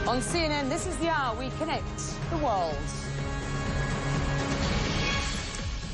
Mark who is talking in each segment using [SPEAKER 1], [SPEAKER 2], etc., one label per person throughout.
[SPEAKER 1] On CNN, this is the hour we connect the world.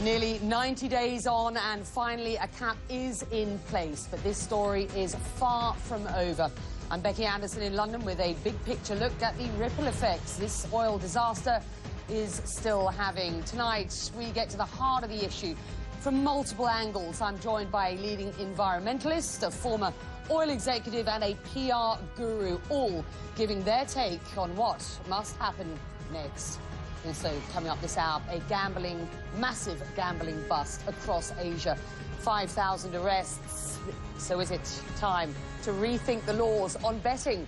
[SPEAKER 1] Nearly 90 days on, and finally a cap is in place. But this story is far from over. I'm Becky Anderson in London with a big picture look at the ripple effects this oil disaster is still having. Tonight, we get to the heart of the issue from multiple angles. I'm joined by a leading environmentalist, a former oil executive and a PR guru, all giving their take on what must happen next. Also coming up this hour, a massive gambling bust across Asia. 5,000 arrests. So is it time to rethink the laws on betting?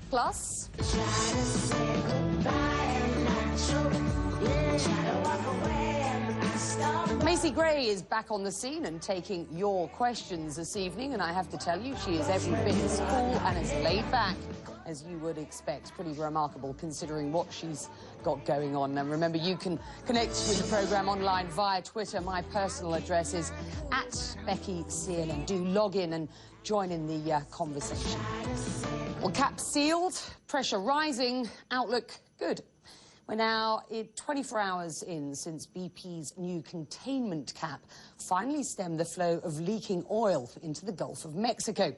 [SPEAKER 1] Plus, Macy Gray is back on the scene and taking your questions this evening, and I have to tell you, she is every bit as cool and as laid back as you would expect. Pretty remarkable considering what she's got going on. And remember, you can connect with the programme online via Twitter. My personal address is @BeckyCNN. Do log in and join in the conversation. Well, cap sealed, pressure rising, outlook good. We're now 24 hours in since BP's new containment cap finally stemmed the flow of leaking oil into the Gulf of Mexico.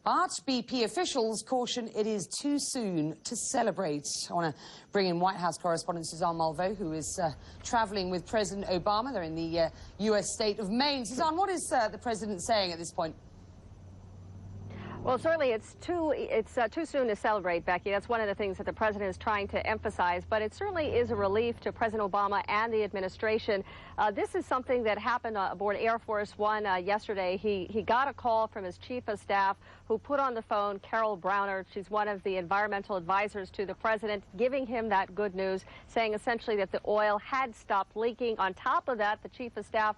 [SPEAKER 1] But BP officials caution it is too soon to celebrate. I want to bring in White House correspondent Suzanne Malveaux, who is travelling with President Obama. They're in the U.S. state of Maine. Suzanne, what is the president saying at this point?
[SPEAKER 2] Well, certainly it's too soon to celebrate, Becky. That's one of the things that the president is trying to emphasize. But it certainly is a relief to President Obama and the administration. This is something that happened aboard Air Force One yesterday. He got a call from his chief of staff, who put on the phone Carol Browner. She's one of the environmental advisors to the president, giving him that good news, saying essentially that the oil had stopped leaking. On top of that, the chief of staff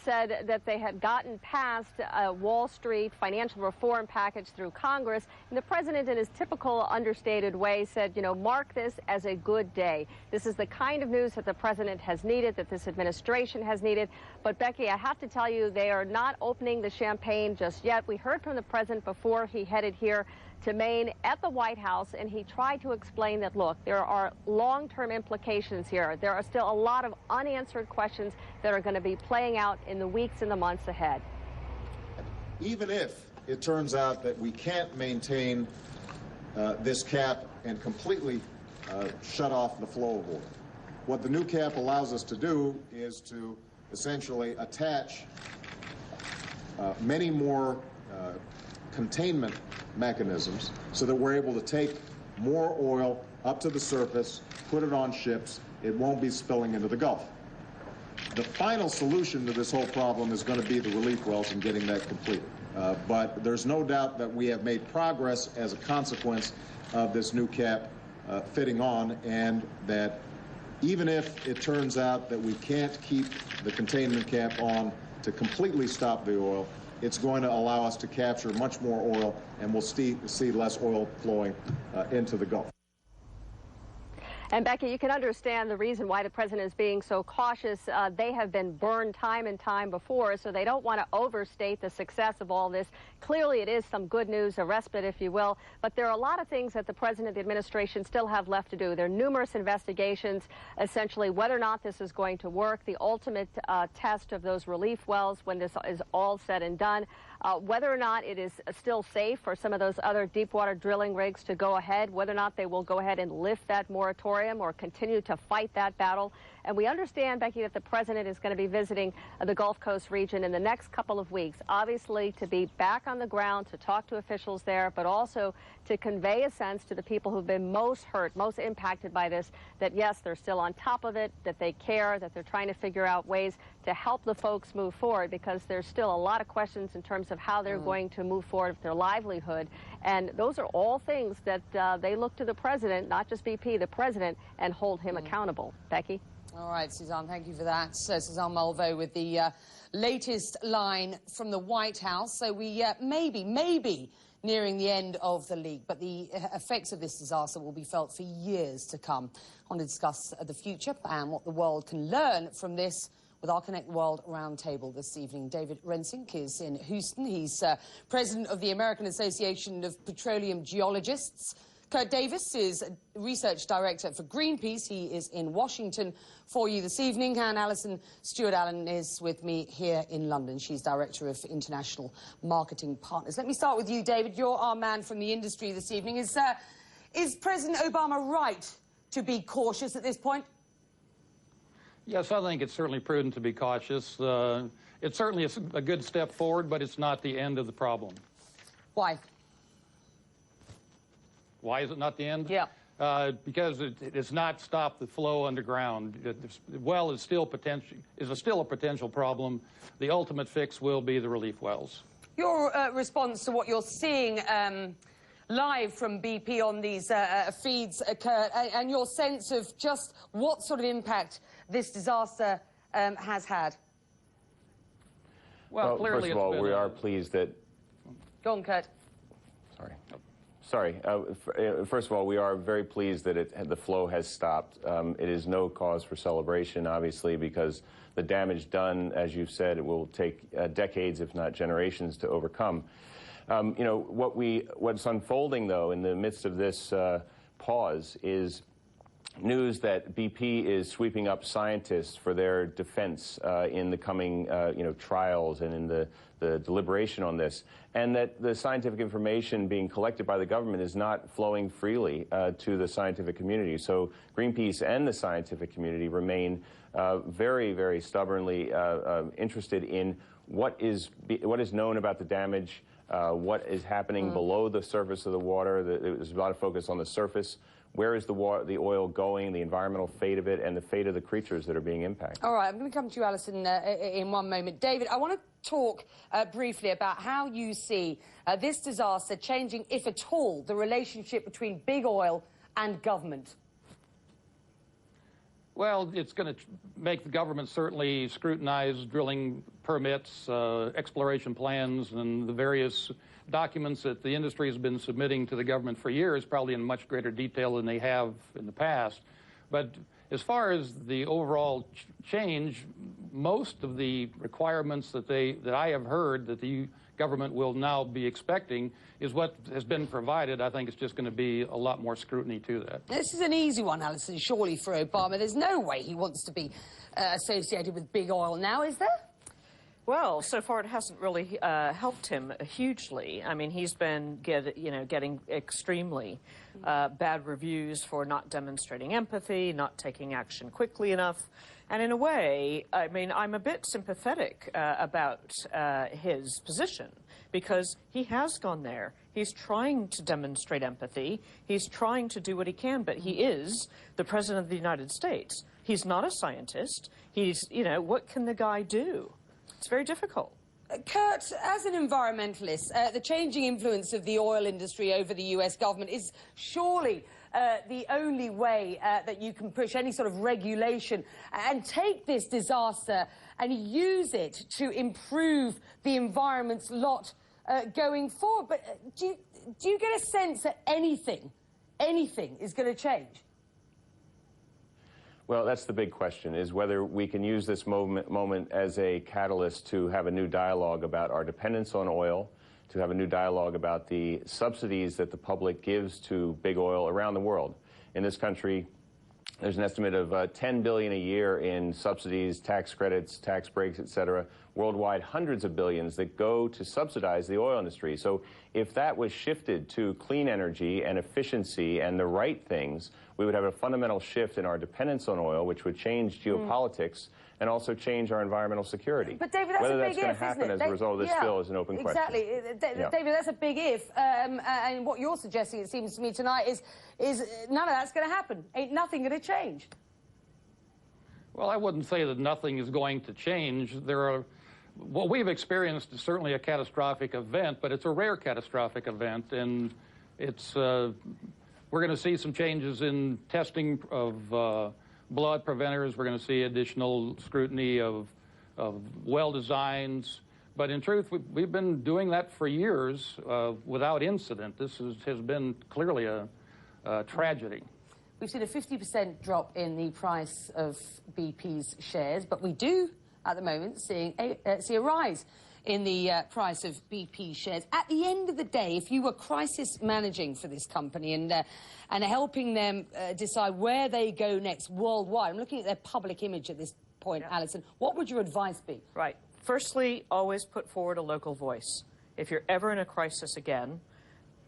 [SPEAKER 2] said that they had gotten past a Wall Street financial reform package through Congress. And the president, in his typical understated way, said, you know, mark this as a good day. This is the kind of news that the president has needed, that this administration has needed. But, Becky, I have to tell you, they are not opening the champagne just yet. We heard from the president before he headed here to Maine at the White House, and he tried to explain that, look, there are long-term implications here. There are still a lot of unanswered questions that are going to be playing out in the weeks and the months ahead.
[SPEAKER 3] Even if it turns out that we can't maintain this cap and completely shut off the flow of oil, what the new cap allows us to do is to essentially attach many more containment mechanisms so that we're able to take more oil up to the surface, put it on ships. It won't be spilling into the Gulf. The final solution to this whole problem is going to be the relief wells and getting that completed. But there's no doubt that we have made progress as a consequence of this new cap fitting on, and that even if it turns out that we can't keep the containment cap on to completely stop the oil, it's going to allow us to capture much more oil, and we'll see less oil flowing into the Gulf.
[SPEAKER 2] And, Becky, you can understand the reason why the president is being so cautious. They have been burned time and time before, so they don't want to overstate the success of all this. Clearly, it is some good news, a respite, if you will, but there are a lot of things that the president and the administration still have left to do. There are numerous investigations, essentially, whether or not this is going to work, the ultimate test of those relief wells when this is all said and done, whether or not it is still safe for some of those other deep-water drilling rigs to go ahead, whether or not they will go ahead and lift that moratorium or continue to fight that battle. And we understand, Becky, that the president is going to be visiting the Gulf Coast region in the next couple of weeks, obviously to be back on the ground, to talk to officials there, but also to convey a sense to the people who've been most hurt, most impacted by this, that yes, they're still on top of it, that they care, that they're trying to figure out ways to help the folks move forward, because there's still a lot of questions in terms of how they're going to move forward with their livelihood. And those are all things that they look to the president, not just BP, the president, and hold him accountable. Becky?
[SPEAKER 1] All right, Suzanne, thank you for that. Suzanne Malveaux with the latest line from the White House. So we maybe nearing the end of the leak, but the effects of this disaster will be felt for years to come. I want to discuss the future and what the world can learn from this with our Connect World Roundtable this evening. David Rensink is in Houston. He's president of the American Association of Petroleum Geologists. Kurt Davis is research director for Greenpeace. He is in Washington for you this evening. And Alison Stewart-Allen is with me here in London. She's director of International Marketing Partners. Let me start with you, David. You're our man from the industry this evening. Is President Obama right to be cautious at this point?
[SPEAKER 4] Yes, I think it's certainly prudent to be cautious. It's certainly a good step forward, but it's not the end of the problem.
[SPEAKER 1] Why?
[SPEAKER 4] Why is it not the end?
[SPEAKER 1] Yeah.
[SPEAKER 4] Because it's not stopped the flow underground. The well is still still a potential problem. The ultimate fix will be the relief wells.
[SPEAKER 1] Your response to what you're seeing live from BP on these feeds, Kurt, and your sense of just what sort of impact this disaster has had?
[SPEAKER 4] Well, clearly
[SPEAKER 5] first of all, we are pleased that...
[SPEAKER 1] Go on, Kurt.
[SPEAKER 5] Sorry. First of all, we are very pleased that the flow has stopped. It is no cause for celebration, obviously, because the damage done, as you've said, it will take decades, if not generations, to overcome. You know, what's unfolding, though, in the midst of this pause is news that BP is sweeping up scientists for their defense in the coming trials and in the deliberation on this, and that the scientific information being collected by the government is not flowing freely to the scientific community. So Greenpeace and the scientific community remain very, very stubbornly interested in what is known about the damage, what is happening below the surface of the water. There's a lot of focus on the surface. Where is the oil going, the environmental fate of it, and the fate of the creatures that are being impacted?
[SPEAKER 1] All right, I'm going to come to you, Alison, in one moment. David, I want to talk briefly about how you see this disaster changing, if at all, the relationship between big oil and government.
[SPEAKER 4] Well, it's going to make the government certainly scrutinize drilling permits, exploration plans, and the various documents that the industry has been submitting to the government for years, probably in much greater detail than they have in the past. But as far as the overall change, most of the requirements that I have heard that the government will now be expecting is what has been provided. I think it's just going to be a lot more scrutiny to that.
[SPEAKER 1] This is an easy one, Alison, surely, for Obama. There's no way he wants to be associated with big oil now, is there?
[SPEAKER 6] Well, so far it hasn't really helped him hugely. I mean, he's been getting extremely bad reviews for not demonstrating empathy, not taking action quickly enough. And in a way, I mean, I'm a bit sympathetic about his position, because he has gone there. He's trying to demonstrate empathy. He's trying to do what he can, but he is the President of the United States. He's not a scientist. What can the guy do? It's very difficult.
[SPEAKER 1] Kurt, as an environmentalist, the changing influence of the oil industry over the US government is surely the only way that you can push any sort of regulation and take this disaster and use it to improve the environment's lot going forward. But do you get a sense that anything is going to change?
[SPEAKER 5] Well, that's the big question, is whether we can use this moment as a catalyst to have a new dialogue about our dependence on oil, to have a new dialogue about the subsidies that the public gives to big oil around the world. In this country, there's an estimate of $10 billion a year in subsidies, tax credits, tax breaks, et cetera. Worldwide, hundreds of billions that go to subsidize the oil industry. So if that was shifted to clean energy and efficiency and the right things, we would have a fundamental shift in our dependence on oil, which would change geopolitics and also change our environmental security.
[SPEAKER 1] But David, that's
[SPEAKER 5] whether
[SPEAKER 1] a big
[SPEAKER 5] that's going to happen as a result of this bill is an open question.
[SPEAKER 1] Exactly. David, that's a big if. And what you're suggesting, it seems to me tonight, is none of that's going to happen. Ain't nothing going to change.
[SPEAKER 4] Well, I wouldn't say that nothing is going to change. What we've experienced is certainly a catastrophic event, but it's a rare catastrophic event, and we're going to see some changes in testing of blood preventers. We're going to see additional scrutiny of well designs. But in truth, we've been doing that for years without incident. This has been clearly a tragedy.
[SPEAKER 1] We've seen a 50% drop in the price of BP's shares, but we do at the moment see a rise in the price of BP shares. At the end of the day, if you were crisis managing for this company and helping them decide where they go next worldwide, I'm looking at their public image at this point, Alison, what would your advice be?
[SPEAKER 6] Right. Firstly, always put forward a local voice. If you're ever in a crisis again,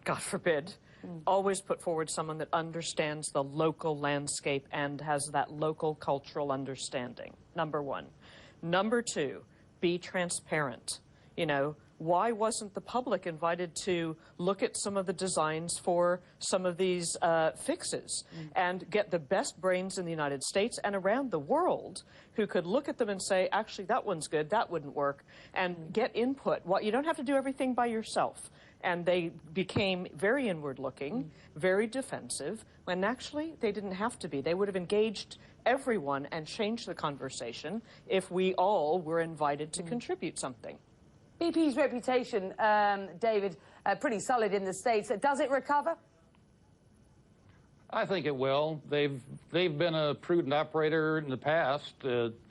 [SPEAKER 6] God forbid, always put forward someone that understands the local landscape and has that local cultural understanding, number one. Number two, be transparent. You know, why wasn't the public invited to look at some of the designs for some of these fixes and get the best brains in the United States and around the world who could look at them and say, actually, that one's good, that wouldn't work, and get input. Well, you don't have to do everything by yourself. And they became very inward-looking, very defensive, when actually they didn't have to be. They would have engaged everyone and changed the conversation if we all were invited to contribute something.
[SPEAKER 1] BP's reputation, David, pretty solid in the States. Does it recover?
[SPEAKER 4] I think it will. They've been a prudent operator in the past.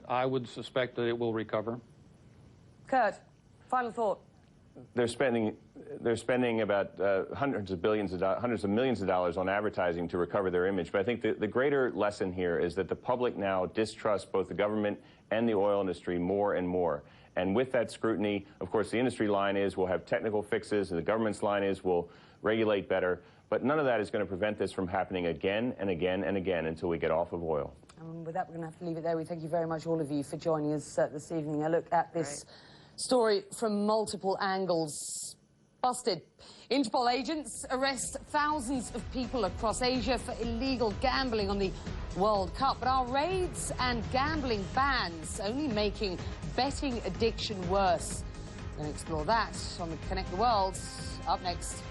[SPEAKER 4] I would suspect that it will recover.
[SPEAKER 1] Kurt, final thought.
[SPEAKER 5] They're spending about hundreds of millions of dollars on advertising to recover their image. But I think the greater lesson here is that the public now distrusts both the government and the oil industry more and more. And with that scrutiny, of course, the industry line is we'll have technical fixes, and the government's line is we'll regulate better. But none of that is going to prevent this from happening again and again and again until we get off of oil.
[SPEAKER 1] And with that, we're going to have to leave it there. We thank you very much, all of you, for joining us this evening. A look at this story from multiple angles. Busted. Interpol agents arrest thousands of people across Asia for illegal gambling on the World Cup. But are raids and gambling bans only making betting addiction worse? We're going to explore that on the Connect the World. Up next.